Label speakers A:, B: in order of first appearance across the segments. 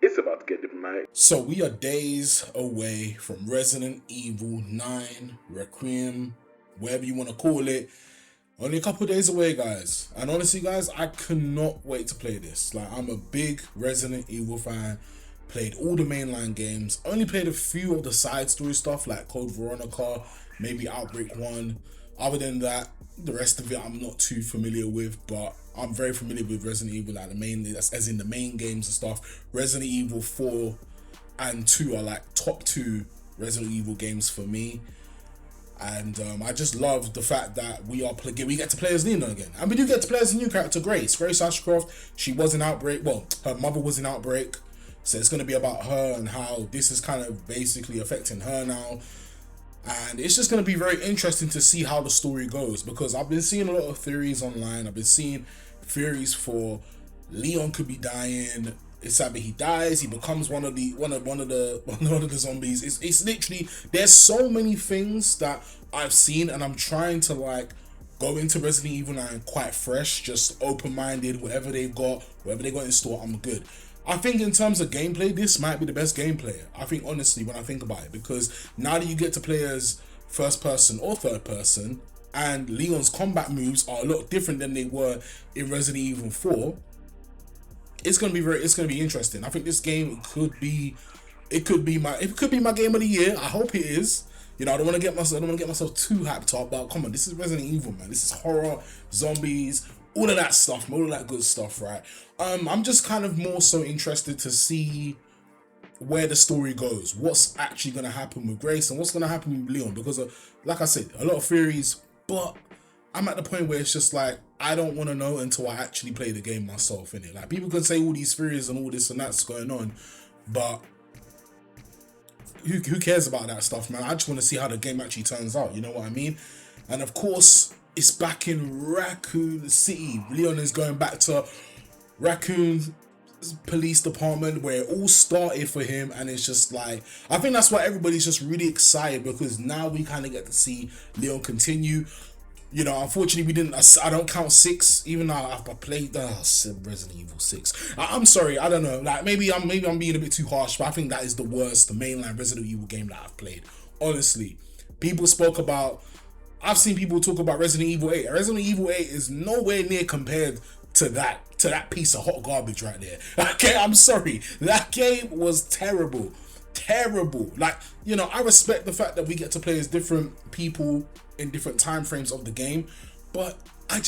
A: It's about to get diplomatic.
B: So we are days away from Resident Evil 9, Requiem, whatever you want to call it. Only a couple days away, guys. And honestly, guys, I cannot wait to play this. Like, I'm a big Resident Evil fan. Played all the mainline games. Only played a few of the side story stuff like Code Veronica, maybe Outbreak 1. Other than that, the rest of it I'm not too familiar with, but I'm very familiar with Resident Evil, like the main, as in the main games and stuff. Resident Evil 4 and 2 are like top two Resident Evil games for me. And I just love the fact that we get to play as Lena again. And we do get to play as a new character, Grace Ashcroft. She was in Outbreak. Well, her mother was in Outbreak. So it's going to be about her and how this is kind of basically affecting her now. And it's just going to be very interesting to see how the story goes. Because I've been seeing a lot of theories online. I've been seeing theories for Leon could be dying. It's either he dies, he becomes one of the zombies. It's literally, there's so many things that I've seen, and I'm trying to like go into Resident Evil 9 quite fresh, just open-minded. Whatever they got in store, I'm good. I think in terms of gameplay, this might be the best gameplay. I think honestly, when I think about it, because now that you get to play as first person or third person, and Leon's combat moves are a lot different than they were in Resident Evil 4. It's gonna be interesting. I think this game could be my game of the year. I hope it is. You know, I don't want to get myself too hyped up, but come on, this is Resident Evil, man. This is horror, zombies, all of that stuff, all of that good stuff, right? I'm just kind of more so interested to see where the story goes, what's actually gonna happen with Grace and what's gonna happen with Leon, because like I said, a lot of theories, but I'm at the point where it's just like, I don't want to know until I actually play the game myself, innit? Like, people can say all these theories and all this and that's going on, but who cares about that stuff, man? I just want to see how the game actually turns out, you know what I mean? And of course, it's back in Raccoon City. Leon is going back to Raccoon Police Department where it all started for him, and it's just like, I think that's why everybody's just really excited, because now we kind of get to see Leon continue. You know, unfortunately, we didn't. I don't count 6, even though I played Resident Evil 6. I'm sorry, I don't know. Like maybe I'm being a bit too harsh, but I think that is the worst, the mainline Resident Evil game that I've played. Honestly, people spoke about. I've seen people talk about Resident Evil 8. Resident Evil 8 is nowhere near compared to that piece of hot garbage right there. Okay, I'm sorry. That game was terrible. Terrible. Like, you know, I respect the fact that we get to play as different people in different time frames of the game, but I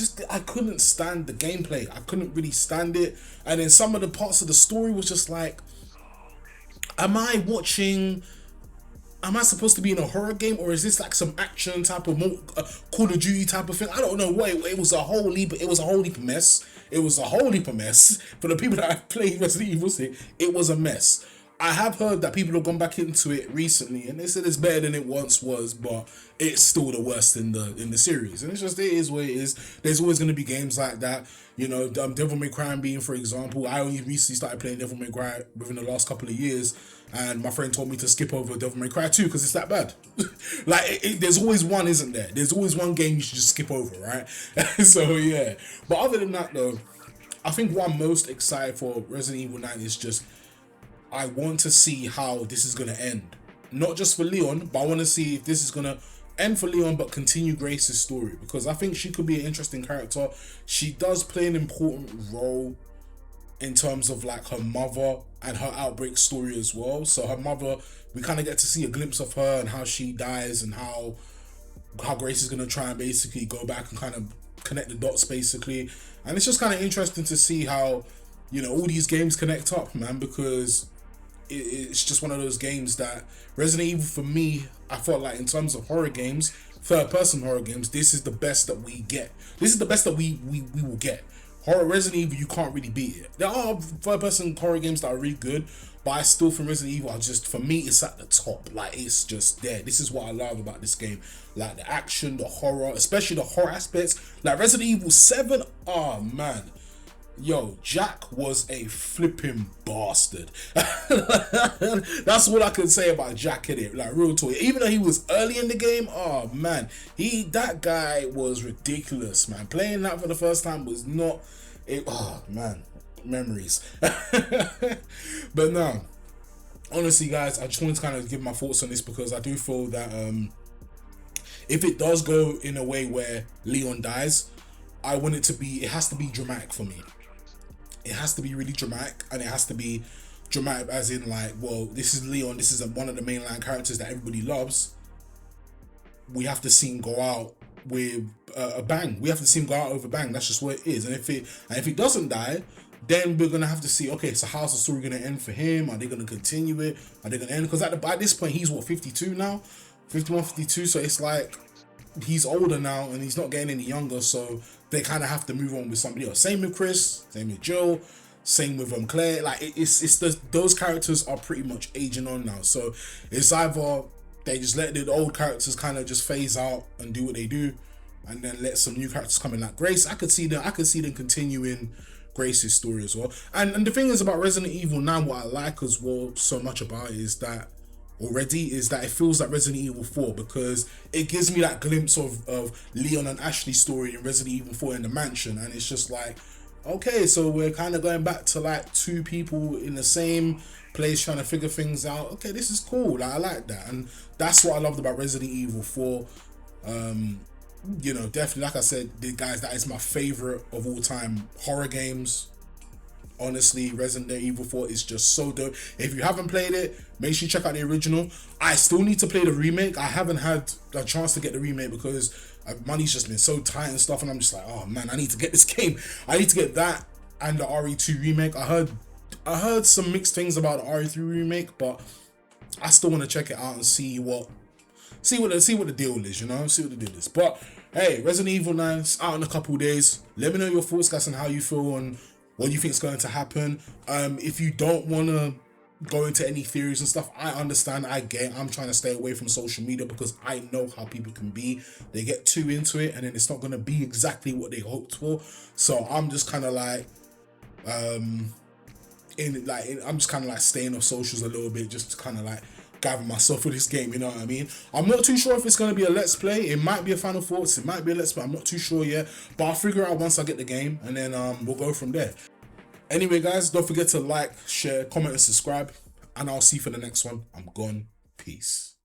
B: couldn't stand the gameplay. I couldn't really stand it. And then some of the parts of the story was just like, am I supposed to be in a horror game, or is this like some action type of Call of Duty type of thing? I don't know. It was a whole heap of mess. It was a whole heap of mess. For the people that have played Resident Evil 6, it was a mess. I have heard that people have gone back into it recently, and they said it's better than it once was, but it's still the worst in the series. And it is what it is. There's always going to be games like that. You know, Devil May Cry being, for example, I only recently started playing Devil May Cry within the last couple of years, and my friend told me to skip over Devil May Cry 2 because it's that bad. Like, there's always one, isn't there? There's always one game you should just skip over, right? So yeah. But other than that, though, I think what I'm most excited for Resident Evil 9 is just, I want to see how this is going to end. Not just for Leon, but I want to see if this is going to end for Leon but continue Grace's story, because I think she could be an interesting character. She does play an important role in terms of like her mother and her Outbreak story as well. So her mother, we kind of get to see a glimpse of her and how she dies, and how Grace is going to try and basically go back and kind of connect the dots basically. And it's just kind of interesting to see how, you know, all these games connect up, man, because it's just one of those games that Resident Evil, for me, I felt like in terms of horror games, third person horror games, this is the best that we get. This is the best that we will get. Horror Resident Evil, you can't really beat it. There are third person horror games that are really good, but I still, from Resident Evil, for me, it's at the top. Like, it's just there. This is what I love about this game. Like, the action, the horror, especially the horror aspects. Like, Resident Evil 7, oh, man. Yo, Jack was a flipping bastard. That's what I can say about Jack, in it. Like, real talk. Even though he was early in the game, oh, man. That guy was ridiculous, man. Playing that for the first time was not... oh, man. memories. But no, honestly, guys, I just wanted to kind of give my thoughts on this because I do feel that if it does go in a way where Leon dies, I want it to be, it has to be dramatic for me. It has to be really dramatic, and it has to be dramatic as in like, well, this is Leon, this is one of the mainline characters that everybody loves. We have to see him go out with a bang. We have to see him go out with a bang. That's just what it is. And if it doesn't die, then we're gonna have to see, okay, so how's the story gonna end for him? Are they gonna continue it? Are they gonna end? Because at this point he's what, 52 now, 51, 52. So it's like he's older now and he's not getting any younger. So they kind of have to move on with somebody else. Same with Chris. Same with Joe. Same with Claire. Like those characters are pretty much aging on now. So it's either they just let the old characters kind of just phase out and do what they do, and then let some new characters come in like Grace. I could see them continuing Grace's story as well. And the thing is about Resident Evil 9, what I like as well so much about it is that it feels like Resident Evil 4, because it gives me that glimpse of Leon and Ashley's story in Resident Evil 4 in the mansion, and it's just like, okay, so we're kind of going back to like two people in the same place trying to figure things out. Okay, this is cool. Like, I like that, and that's what I loved about Resident Evil 4. You know, definitely, like I said, guys, that is my favorite of all time horror games. Honestly, Resident Evil 4 is just so dope. If you haven't played it, make sure you check out the original. I still need to play the remake. I haven't had a chance to get the remake because money's just been so tight and stuff, and I'm just like, oh man, I need to get this game. I need to get that and the RE2 remake. I heard some mixed things about the RE3 remake, but I still want to check it out and see what the deal is, you know, see what the deal is. But hey, Resident Evil 9's out in a couple days. Let me know your thoughts, guys, on how you feel and what you think is going to happen. If you don't want to go into any theories and stuff, I understand, I get. I'm trying to stay away from social media because I know how people can be. They get too into it and then it's not going to be exactly what they hoped for. So I'm just kind of like, I'm just kind of like staying off socials a little bit, just to kind of like gather myself for this game, you know what I mean? I'm not too sure if it's going to be a let's play. It might be a final thoughts, it might be a let's play, I'm not too sure yet, but I'll figure it out once I get the game, and then we'll go from there. Anyway, guys, don't forget to like, share, comment and subscribe, and I'll see you for the next one. I'm gone. Peace.